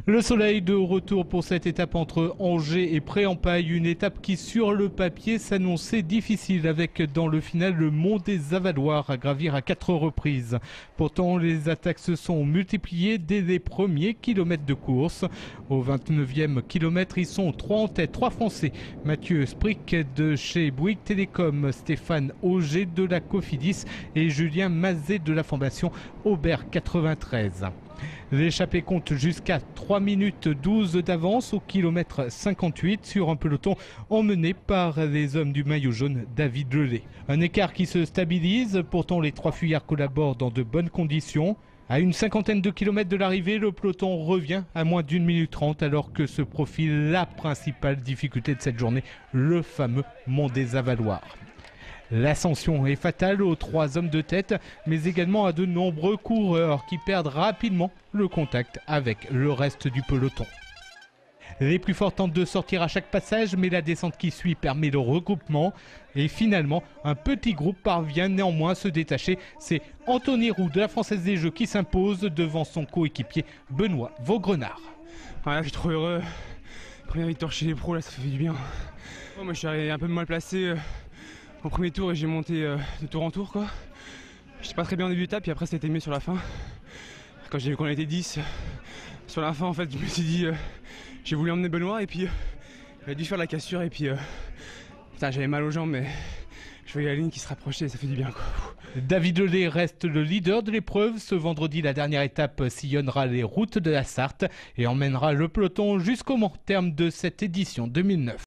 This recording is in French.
Le soleil de retour pour cette étape entre Angers et Pré-en-Paille, une étape qui sur le papier s'annonçait difficile avec dans le final le mont des Avaloirs à gravir à 4 reprises. Pourtant les attaques se sont multipliées dès les premiers kilomètres de course. Au 29e kilomètre, ils sont 3 en tête, 3 Français. Mathieu Sprick de chez Bouygues Télécom, Stéphane Auger de la Cofidis et Julien Mazet de la formation Aubert 93. L'échappée compte jusqu'à 3 minutes 12 d'avance au kilomètre 58 sur un peloton emmené par les hommes du maillot jaune David Lelay. Un écart qui se stabilise, pourtant les 3 fuyards collaborent dans de bonnes conditions. À une cinquantaine de kilomètres de l'arrivée, le peloton revient à moins d'1 minute 30 alors que se profile la principale difficulté de cette journée, le fameux mont des Avaloirs. L'ascension est fatale aux 3 hommes de tête, mais également à de nombreux coureurs qui perdent rapidement le contact avec le reste du peloton. Les plus forts tentent de sortir à chaque passage, mais la descente qui suit permet le regroupement. Et finalement, un petit groupe parvient néanmoins à se détacher. C'est Anthony Roux de la Française des Jeux qui s'impose devant son coéquipier Benoît Vaugrenard. Voilà, je suis trop heureux. Première victoire chez les pros, là, ça fait du bien. Moi, je suis arrivé un peu mal placé au premier tour et j'ai monté de tour en tour, quoi. J'étais pas très bien au début d'étape, puis après, ça a été mieux sur la fin. Quand j'ai vu qu'on était 10, sur la fin, en fait, je me suis dit, j'ai voulu emmener Benoît et puis il a dû faire la cassure et puis putain, j'avais mal aux jambes, mais je voyais la ligne qui se rapprochait et ça fait du bien, quoi. David Lelay reste le leader de l'épreuve. Ce vendredi, la dernière étape sillonnera les routes de la Sarthe et emmènera le peloton jusqu'au terme de cette édition 2009.